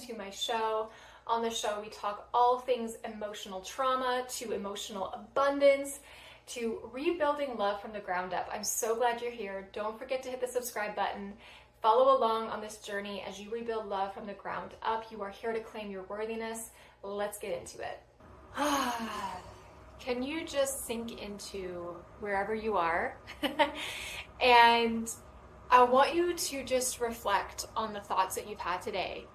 to my show. On the show, we talk all things emotional trauma to emotional abundance to rebuilding love from the ground up. I'm so glad you're here. Don't forget to hit the subscribe button. Follow along on this journey as you rebuild love from the ground up. You are here to claim your worthiness. Let's get into it. Can you just sink into wherever you are? And I want you to just reflect on the thoughts that you've had today.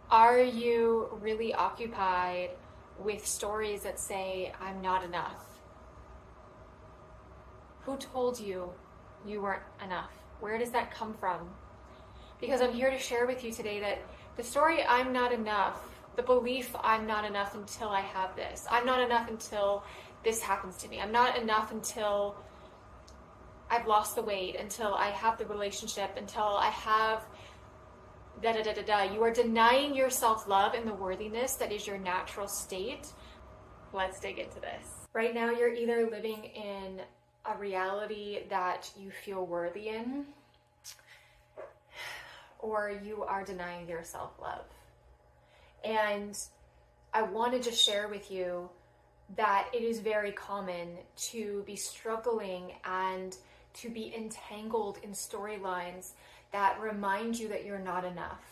Are you really occupied with stories that say, I'm not enough? Who told you you weren't enough? Where does that come from? Because I'm here to share with you today that the story, I'm not enough, the belief, I'm not enough until I have this. I'm not enough until this happens to me. I'm not enough until I've lost the weight, until I have the relationship, until I have da-da-da-da-da. You are denying your self-love and the worthiness that is your natural state. Let's dig into this. Right now, you're either living in a reality that you feel worthy in, or you are denying your self-love. And I want to just share with you that it is very common to be struggling and to be entangled in storylines that remind you that you're not enough.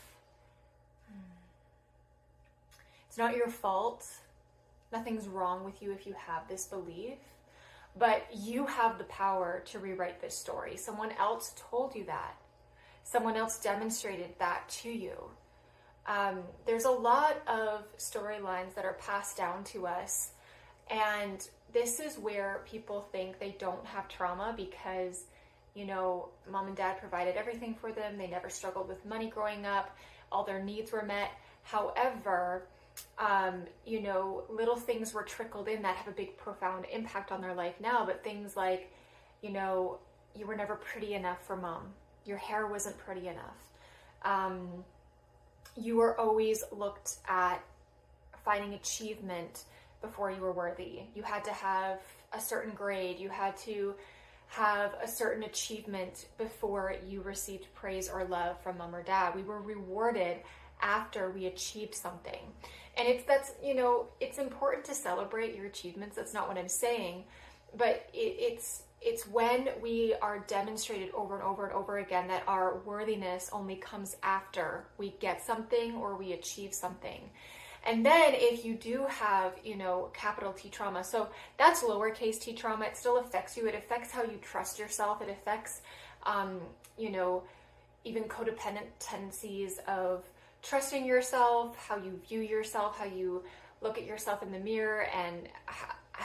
It's not your fault. Nothing's wrong with you if you have this belief. But you have the power to rewrite this story. Someone else told you that. Someone else demonstrated that to you. There's a lot of storylines that are passed down to us. And this is where people think they don't have trauma because, you know, mom and dad provided everything for them. They never struggled with money growing up. All their needs were met. However, you know, little things were trickled in that have a big, profound impact on their life now. But things like, you know, you were never pretty enough for mom. Your hair wasn't pretty enough. You were always looked at finding achievement before you were worthy. You had to have a certain grade. You had to have a certain achievement before you received praise or love from mom or dad. We were rewarded after we achieved something. And it's important to celebrate your achievements. That's not what I'm saying, but it's when we are demonstrated over and over and over again that our worthiness only comes after we get something or we achieve something. And then if you do have, you know, capital T trauma, so that's lowercase t trauma, it still affects you. It affects how you trust yourself. It affects, you know, even codependent tendencies of trusting yourself, how you view yourself, how you look at yourself in the mirror, and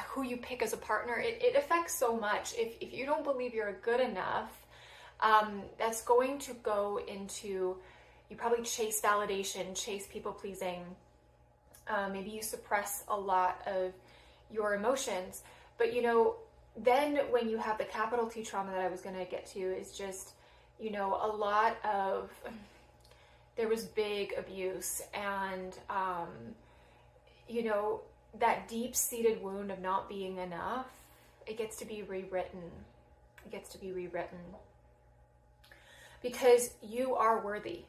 who you pick as a partner. It affects so much. If you don't believe you're good enough, that's going to go into, you probably chase validation, chase people pleasing. Maybe you suppress a lot of your emotions. But, you know, then when you have the capital T trauma that I was going to get to is just, you know, a lot of, there was big abuse and, you know, that deep-seated wound of not being enough, it gets to be rewritten. It gets to be rewritten. Because you are worthy.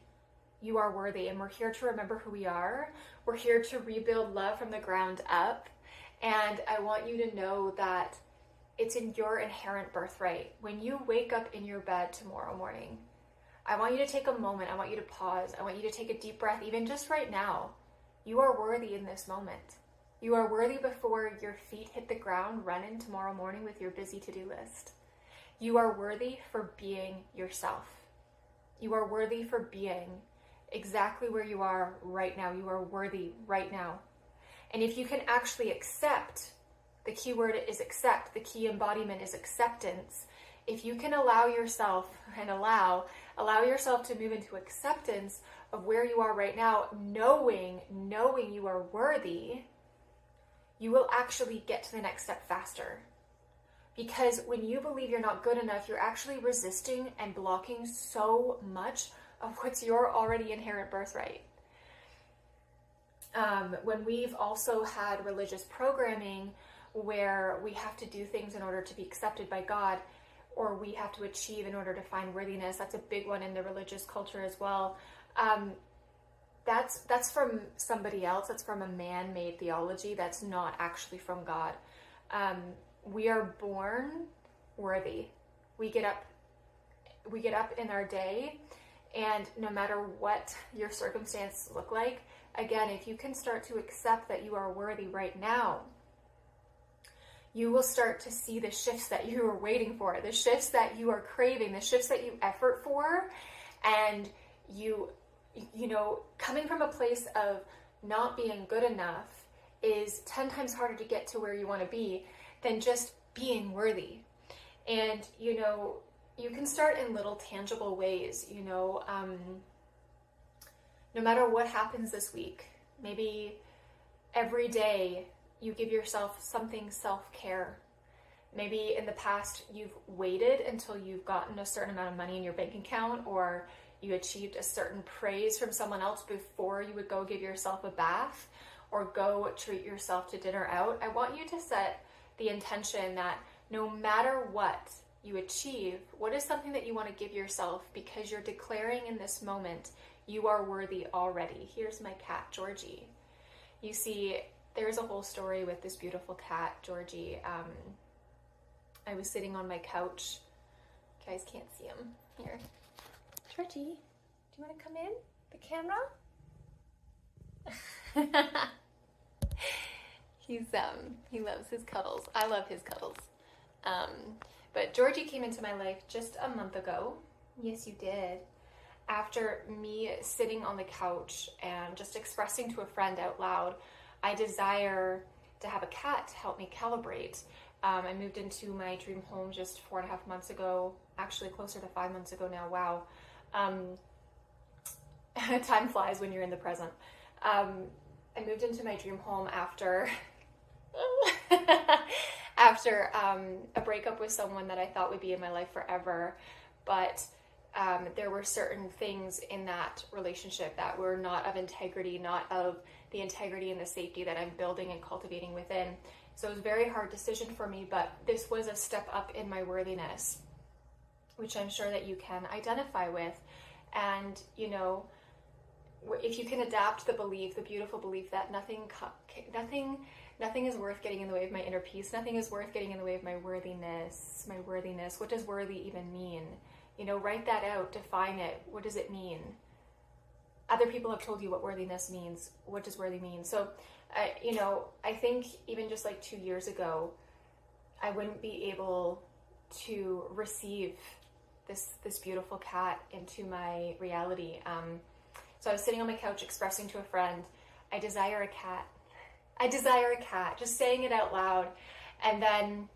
You are worthy, and we're here to remember who we are. We're here to rebuild love from the ground up. And I want you to know that it's in your inherent birthright. When you wake up in your bed tomorrow morning, I want you to take a moment. I want you to pause. I want you to take a deep breath, even just right now. You are worthy in this moment. You are worthy before your feet hit the ground running tomorrow morning with your busy to-do list. You are worthy for being yourself. You are worthy for being exactly where you are right now. You are worthy right now. And if you can actually accept, the key word is accept, the key embodiment is acceptance. If you can allow yourself and allow yourself to move into acceptance of where you are right now, knowing you are worthy, you will actually get to the next step faster. Because when you believe you're not good enough, you're actually resisting and blocking so much of what's your already inherent birthright. When we've also had religious programming where we have to do things in order to be accepted by God, or we have to achieve in order to find worthiness, that's a big one in the religious culture as well. that's from somebody else. That's from a man-made theology. That's not actually from God. We are born worthy. We get up in our day, and no matter what your circumstances look like, again, if you can start to accept that you are worthy right now, you will start to see the shifts that you are waiting for, the shifts that you are craving, the shifts that you effort for, and you know, coming from a place of not being good enough is 10 times harder to get to where you want to be than just being worthy. And, you know, you can start in little tangible ways, you know, no matter what happens this week, maybe every day you give yourself something self-care. Maybe in the past you've waited until you've gotten a certain amount of money in your bank account, or you achieved a certain praise from someone else before you would go give yourself a bath or go treat yourself to dinner out. I want you to set the intention that no matter what you achieve, what is something that you want to give yourself, because you're declaring in this moment you are worthy already. Here's my cat, Georgie. You see, there's a whole story with this beautiful cat, Georgie. I was sitting on my couch. You guys can't see him. Here. Georgie, do you want to come in? The camera? He loves his cuddles. I love his cuddles. But Georgie came into my life just a month ago. Yes, you did. After me sitting on the couch and just expressing to a friend out loud, I desire to have a cat to help me calibrate. I moved into my dream home just 4.5 months ago, actually closer to 5 months ago now. Wow. Time flies when you're in the present. I moved into my dream home after a breakup with someone that I thought would be in my life forever. But there were certain things in that relationship that were not of integrity, not of the integrity and the safety that I'm building and cultivating within. So it was a very hard decision for me, but this was a step up in my worthiness, which I'm sure that you can identify with. And, you know, if you can adapt the belief, the beautiful belief that nothing is worth getting in the way of my inner peace. Nothing is worth getting in the way of my worthiness. My worthiness. What does worthy even mean? You know, write that out, define it. What does it mean? Other people have told you what worthiness means. What does worthy mean? So, you know, I think even just like 2 years ago, I wouldn't be able to receive this beautiful cat into my reality. So I was sitting on my couch expressing to a friend, I desire a cat. I desire a cat, just saying it out loud. And then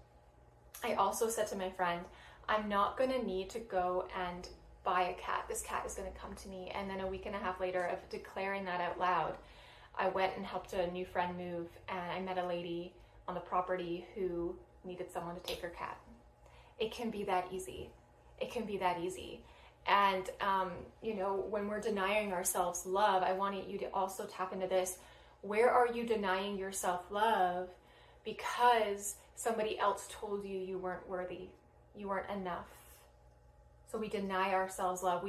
I also said to my friend, I'm not going to need to go and buy a cat. This cat is going to come to me. And then a week and a half later of declaring that out loud, I went and helped a new friend move, and I met a lady on the property who needed someone to take her cat. It can be that easy. It can be that easy. And, you know, when we're denying ourselves love, I want you to also tap into this. Where are you denying yourself love because somebody else told you you weren't worthy, you weren't enough? So we deny ourselves love.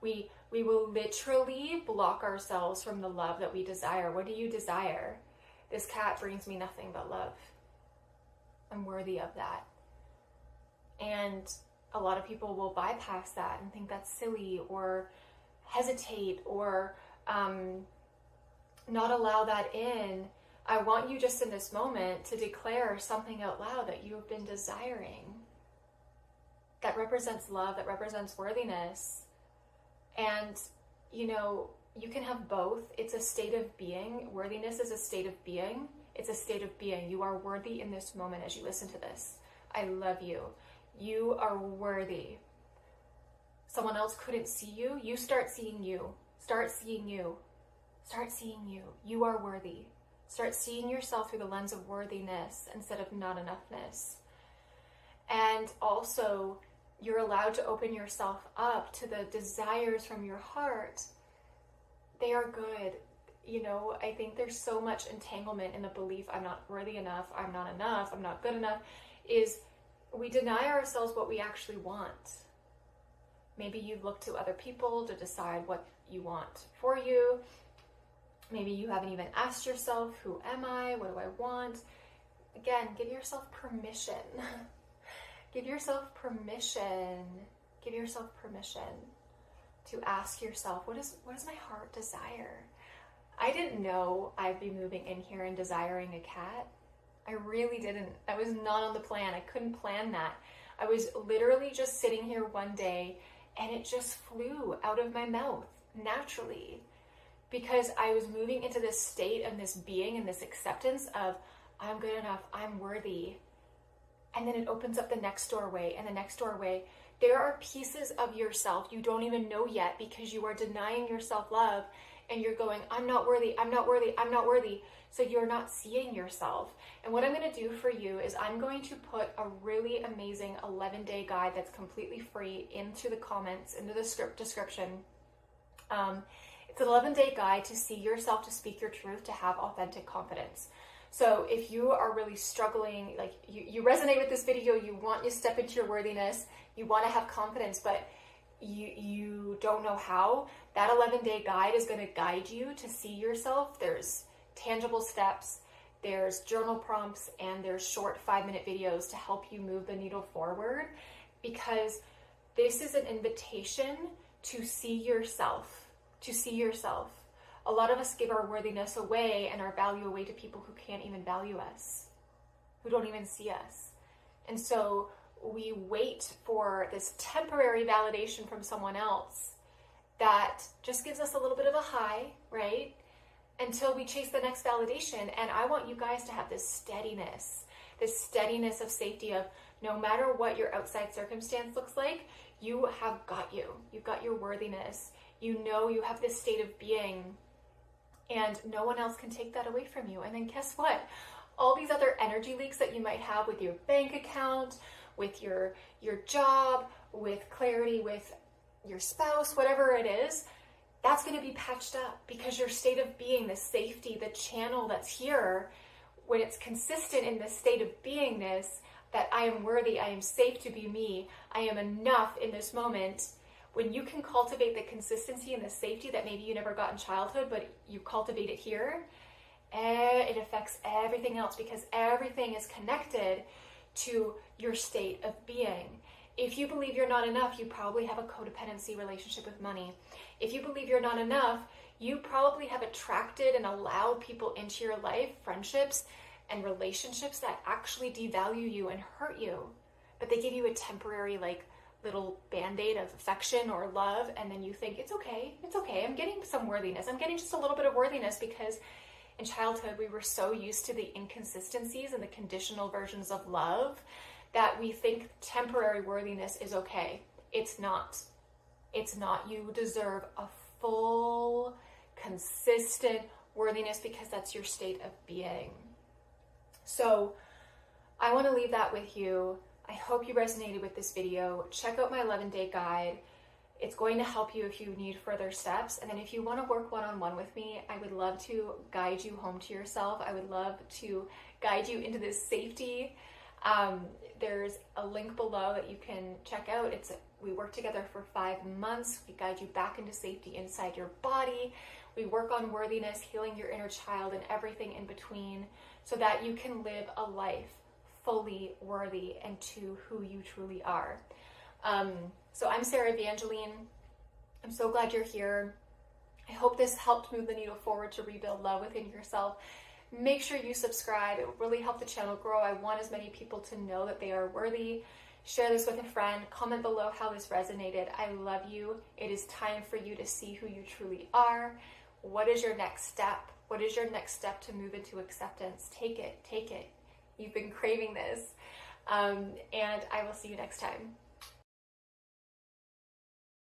We will literally block ourselves from the love that we desire. What do you desire? This cat brings me nothing but love. I'm worthy of that. And a lot of people will bypass that and think that's silly or hesitate or not allow that in. I want you just in this moment to declare something out loud that you have been desiring, that represents love, that represents worthiness. And, you know, you can have both. It's a state of being. Worthiness is a state of being. It's a state of being. You are worthy in this moment as you listen to this. I love you. You are worthy. Someone else couldn't see you. You start seeing you. Start seeing you. Start seeing you. You are worthy. Start seeing yourself through the lens of worthiness instead of not enoughness. And also, you're allowed to open yourself up to the desires from your heart. They are good. You know, I think there's so much entanglement in the belief I'm not worthy enough, I'm not good enough, is we deny ourselves what we actually want. Maybe you look to other people to decide what you want for you. Maybe you haven't even asked yourself, who am I? What do I want? Again, give yourself permission. Give yourself permission. Give yourself permission to ask yourself, what does my heart desire? I didn't know I'd be moving in here and desiring a cat. I really didn't. That was not on the plan. I couldn't plan that. I was literally just sitting here one day and it just flew out of my mouth naturally, because I was moving into this state and this being and this acceptance of, I'm good enough, I'm worthy. And then it opens up the next doorway and the next doorway. There are pieces of yourself you don't even know yet because you are denying yourself love and you're going, I'm not worthy, I'm not worthy, I'm not worthy. So you're not seeing yourself. And what I'm going to do for you is I'm going to put a really amazing 11-day guide that's completely free into the comments, into the description. It's an 11-day guide to see yourself, to speak your truth, to have authentic confidence. So if you are really struggling, like you resonate with this video, you want to step into your worthiness, you want to have confidence, but you don't know how, that 11-day guide is going to guide you to see yourself. There's tangible steps, there's journal prompts, and there's short 5-minute videos to help you move the needle forward, because this is an invitation to see yourself, to see yourself. A lot of us give our worthiness away and our value away to people who can't even value us, who don't even see us. And so we wait for this temporary validation from someone else that just gives us a little bit of a high, right? Until we chase the next validation. And I want you guys to have this steadiness of safety, of no matter what your outside circumstance looks like, you have got you. You've got your worthiness. You know you have this state of being, and no one else can take that away from you. And then guess what? All these other energy leaks that you might have with your bank account, with your job, with clarity, with your spouse, whatever it is, that's going to be patched up, because your state of being, the safety, the channel that's here, when it's consistent in this state of beingness, that I am worthy, I am safe to be me, I am enough in this moment. When you can cultivate the consistency and the safety that maybe you never got in childhood, but you cultivate it here, it affects everything else, because everything is connected to your state of being. If you believe you're not enough, you probably have a codependency relationship with money. If you believe you're not enough, you probably have attracted and allowed people into your life, friendships and relationships that actually devalue you and hurt you. But they give you a temporary, little band-aid of affection or love, and then you think, it's okay, I'm getting some worthiness. I'm getting just a little bit of worthiness, because in childhood we were so used to the inconsistencies and the conditional versions of love that we think temporary worthiness is okay. It's not. It's not. You deserve a full, consistent worthiness, because that's your state of being. So I want to leave that with you. I hope you resonated with this video. Check out my 11-day guide. It's going to help you if you need further steps. And then if you want to work one-on-one with me, I would love to guide you home to yourself. I would love to guide you into this safety. There's a link below that you can check out. We work together for 5 months. We guide you back into safety inside your body. We work on worthiness, healing your inner child, and everything in between, so that you can live a life fully worthy and to who you truly are. So I'm Sarah Evangeline. I'm so glad you're here. I hope this helped move the needle forward to rebuild love within yourself. Make sure you subscribe. It will really help the channel grow. I want as many people to know that they are worthy. Share this with a friend. Comment below how this resonated. I love you. It is time for you to see who you truly are. What is your next step? What is your next step to move into acceptance? Take it. Take it. You've been craving this. And I will see you next time.